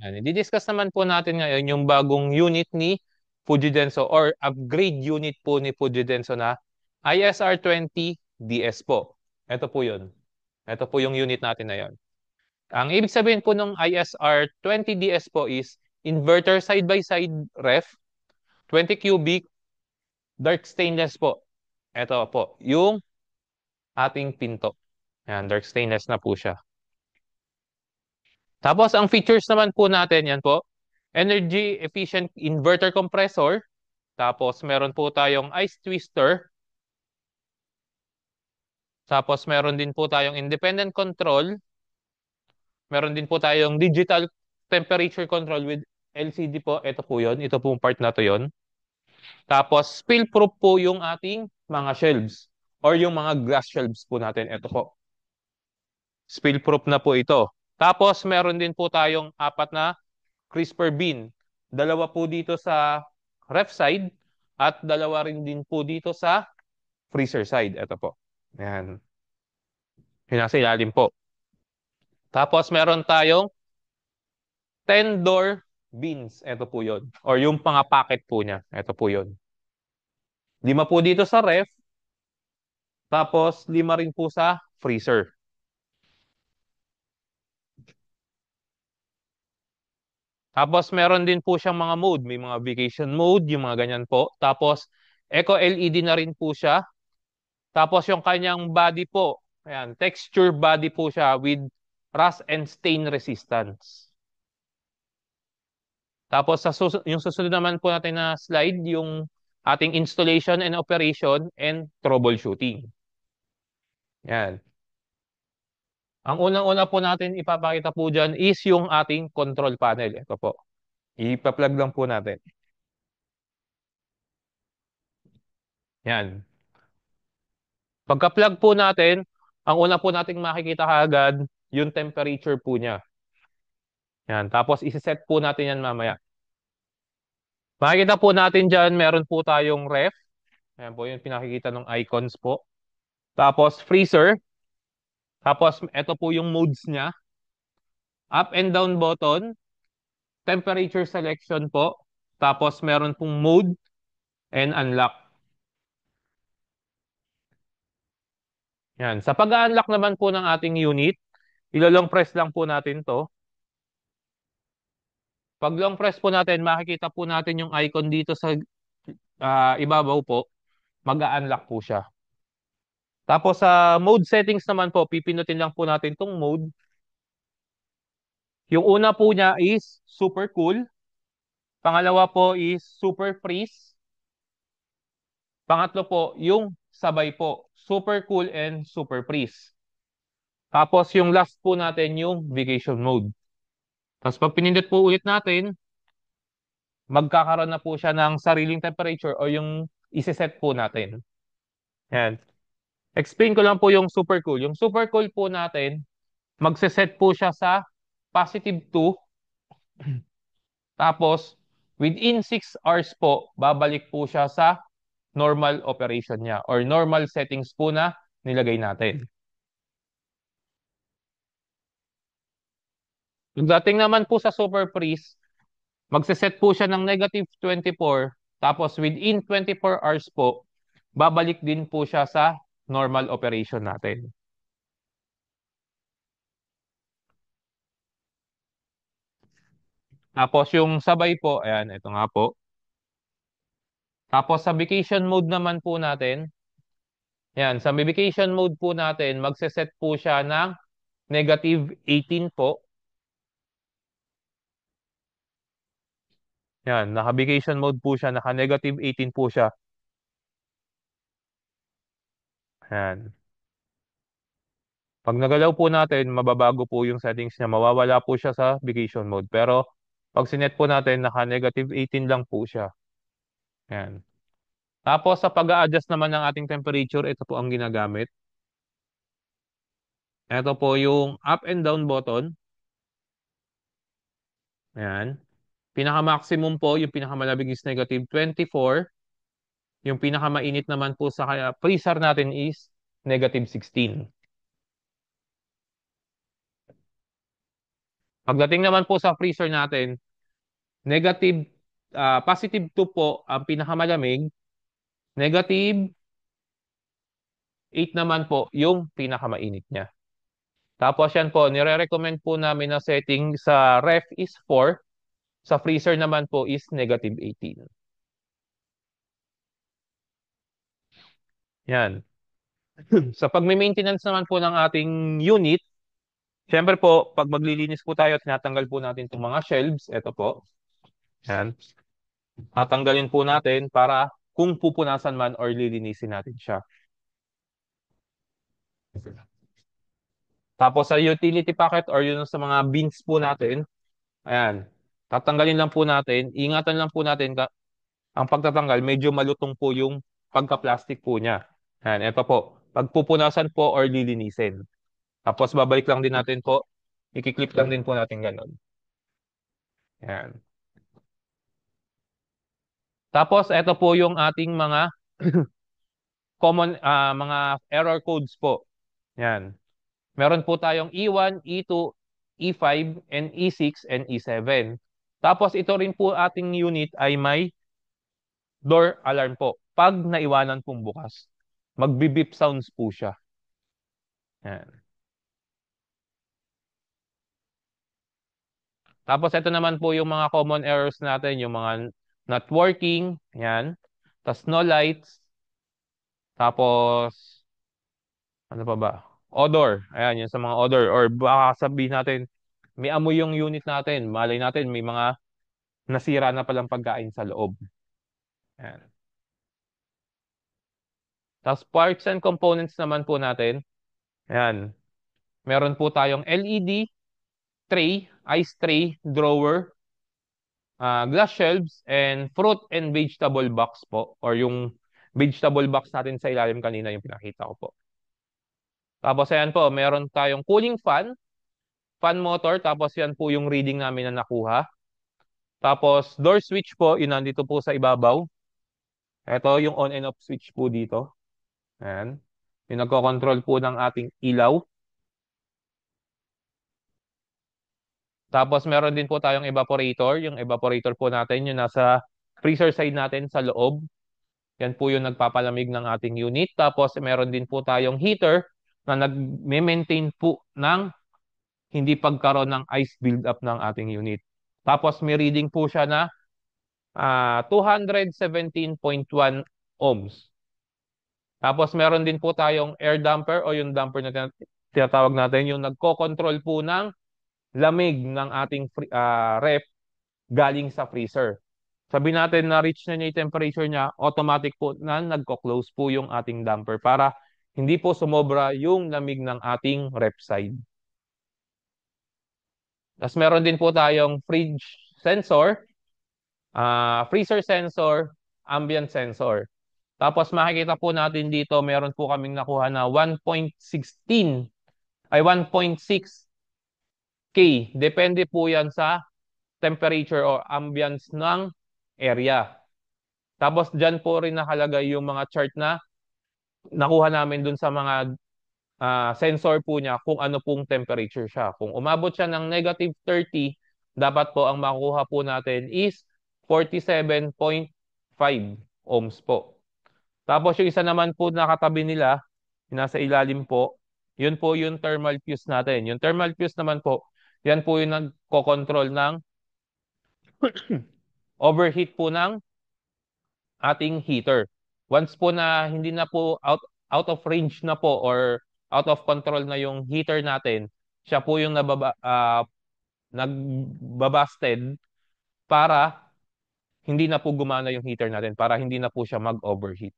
Yan. I-discuss naman po natin ngayon yung bagong unit ni Fujidenso or upgrade unit po ni Fujidenso na ISR20 DS po. Ito po yun. Ito po yung unit natin na yun. Ang ibig sabihin po ng ISR20 DS po is inverter side-by-side ref, 20 cubic, dark stainless po. Ito po, yung ating pinto. Yan, dark stainless na po siya. Tapos, ang features naman po natin, yan po, energy efficient inverter compressor. Tapos, meron po tayong ice twister. Tapos, meron din po tayong independent control. Meron din po tayong digital temperature control with LCD po. Ito po yun. Ito po part na to yun. Tapos, spill-proof po yung ating mga shelves or yung mga glass shelves po natin. Ito po. Spill-proof na po ito. Tapos, meron din po tayong apat na crisper bin. Dalawa po dito sa ref side at dalawa rin din po dito sa freezer side. Ito po. Ayan. Yung nasa ilalim po. Tapos, meron tayong 10 door bins. Ito po yun. Or yung packet po niya. Ito po yun. 5 po dito sa ref. Tapos, 5 rin po sa freezer. Tapos meron din po siyang mga mode. May mga vacation mode, yung mga ganyan po. Tapos Eco LED na rin po siya. Tapos yung kanyang body po, ayan, texture body po siya with rust and stain resistance. Tapos yung susunod naman po natin na slide, yung ating installation and operation and troubleshooting. Yan. Ang unang-una po natin ipapakita po dyan is yung ating control panel. Ito po. Ipa-plug lang po natin. Yan. Pagka-plug po natin, ang una po nating makikita kaagad, yung temperature po niya. Yan. Tapos, isi-set po natin yan mamaya. Makikita po natin dyan, meron po tayong ref. Ayan po yung pinakikita ng icons po. Tapos, freezer. Tapos, ito po yung modes niya. Up and down button. Temperature selection po. Tapos, meron pong mode and unlock. Yan. Sa pag-unlock naman po ng ating unit, ilo-long press lang po natin to. Pag long press po natin, makikita po natin yung icon dito sa ibabaw po, mag-unlock po siya. Tapos sa mode settings naman po, pipinutin lang po natin tong mode. Yung una po niya is super cool. Pangalawa po is super freeze. Pangatlo po, yung sabay po, super cool and super freeze. Tapos yung last po natin yung vacation mode. Tapos pag pinindot po ulit natin, magkakaroon na po siya ng sariling temperature o yung iseset po natin. Yan. Explain ko lang po yung super cool. Yung super cool po natin, magse-set po siya sa positive 2. Tapos, within 6 hours po, babalik po siya sa normal operation niya or normal settings po na nilagay natin. Yung dating naman po sa super freeze, magse-set po siya ng negative 24. Tapos, within 24 hours po, babalik din po siya sa normal operation natin. Tapos, yung sabay po, ayan, ito nga po. Tapos sa vacation mode naman po natin, yan, sa vacation mode po natin, magse-set po siya ng negative 18 po. Yan, naka-vacation mode po siya, naka-negative 18 po siya. Yan. Pag nagalaw po natin, mababago po yung settings niya. Mawawala po siya sa vacation mode. Pero pag sinet po natin, naka-negative 18 lang po siya. Yan. Tapos sa pag-a-adjust naman ng ating temperature, ito po ang ginagamit. Ito po yung up and down button. Yan. Pinaka-maximum po, yung pinakamalabig is negative 24. Yung pinakamainit naman po sa freezer natin is negative 16. Pagdating naman po sa freezer natin, negative, positive 2 po ang pinakamalamig, negative 8 naman po yung pinakamainit niya. Tapos yan po, nire-recommend po namin na setting sa ref is 4, sa freezer naman po is negative 18. Yan. Sa pagme-maintenance naman po ng ating unit, syempre po, pag maglilinis po tayo, tinatanggal po natin itong mga shelves. Ito po. Yan. Tatanggalin po natin para kung pupunasan man or lilinisin natin siya. Tapos sa utility packet or yun sa mga bins po natin, ayan, tatanggalin lang po natin. Ingatan lang po natin ang pagtatanggal, medyo malutong po yung pagka-plastic po niya. Ayan, ito po. Pagpupunasan po or lilinisin. Tapos babalik lang din natin po. Ikiklip lang din po natin ganun. Ayan. Tapos ito po yung ating mga common mga error codes po. Yan. Meron po tayong E1, E2, E5, and E6 and E7. Tapos ito rin po ating unit ay may door alarm po. Pag naiwanan pong bukas, magbi-beep sounds po siya. Yan. Tapos ito naman po yung mga common errors natin, yung mga not working, yan. Tapos no lights, tapos ano pa ba? Odor. Ayan, yun sa mga odor. Or baka sabihin natin, may amoy yung unit natin. Malay natin, may mga nasira na palang pagkain sa loob. Ayan. Tapos parts and components naman po natin. Ayan. Meron po tayong LED, tray, ice tray, drawer, glass shelves, and fruit and vegetable box po. Or yung vegetable box natin sa ilalim kanina yung pinakita ko po. Tapos ayan po, meron tayong cooling fan, fan motor, tapos yan po yung reading namin na nakuha. Tapos door switch po, yun nandito po sa ibabaw. Ito yung on and off switch po dito. Ayan. Yung nagko-control po ng ating ilaw. Tapos meron din po tayong evaporator. Yung evaporator po natin, yung nasa freezer side natin sa loob. Yan po yung nagpapalamig ng ating unit. Tapos meron din po tayong heater na nag-maintain po ng hindi pagkaroon ng ice build-up ng ating unit. Tapos may reading po siya na 217.1 ohms. Tapos meron din po tayong air damper o yung damper na tinatawag natin, yung nagko-control po ng lamig ng ating ref galing sa freezer. Sabi natin na reach na niya yung temperature niya, automatic po na nagko-close po yung ating damper para hindi po sumobra yung lamig ng ating ref side. Tapos meron din po tayong fridge sensor, freezer sensor, ambient sensor. Tapos makikita po natin dito, meron po kaming nakuha na 1.16 ay 1.6 K. Depende po yan sa temperature or ambience ng area. Tapos dyan po rin nakalagay yung mga chart na nakuha namin dun sa mga sensor po niya kung ano pong temperature siya. Kung umabot siya ng negative 30, dapat po ang makuha po natin is 47.5 ohms po. Tapos yung isa naman po nakatabi nila, nasa ilalim po, yun po yung thermal fuse natin. Yung thermal fuse naman po, yan po yung nagko-control ng overheat po ng ating heater. Once po na hindi na po out of range na po or out of control na yung heater natin, siya po yung nagbabasted para hindi na po gumana yung heater natin, para hindi na po siya mag-overheat.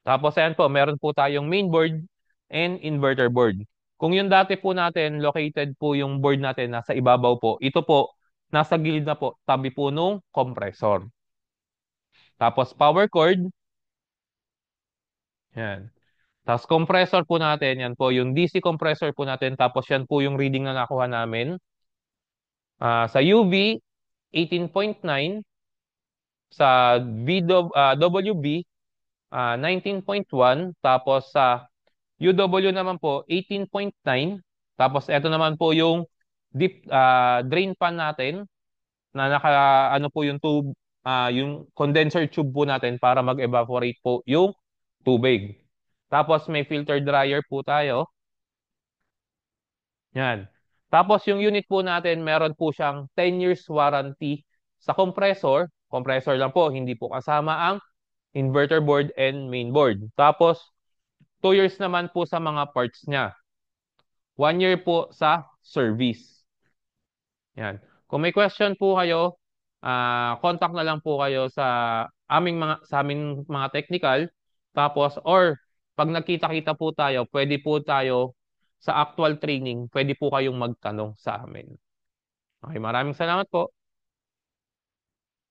Tapos ayan po, meron po tayong mainboard and inverter board. Kung yung dati po natin, located po yung board natin nasa ibabaw po, ito po, nasa gilid na po, tabi po nung compressor. Tapos power cord, yan. Tapos compressor po natin, yan po yung DC compressor po natin. Tapos yan po yung reading na nakuha namin. Sa UV, 18.9. Sa WB, 19.1. Tapos sa UW naman po, 18.9. Tapos ito naman po yung drain pan natin na ano po yung tube, yung condenser tube po natin para mag-evaporate po yung tubig. Tapos may filter dryer po tayo. Yan. Tapos yung unit po natin, meron po siyang 10 years warranty sa compressor. Compressor lang po, hindi po kasama ang inverter board and main board. Tapos 2 years naman po sa mga parts niya. 1 year po sa service. Yan. Kung may question po kayo, contact na lang po kayo sa aming mga technical. Tapos pag nagkita-kita po tayo, pwede po tayo sa actual training, pwede po kayong magtanong sa amin. Okay, maraming salamat po.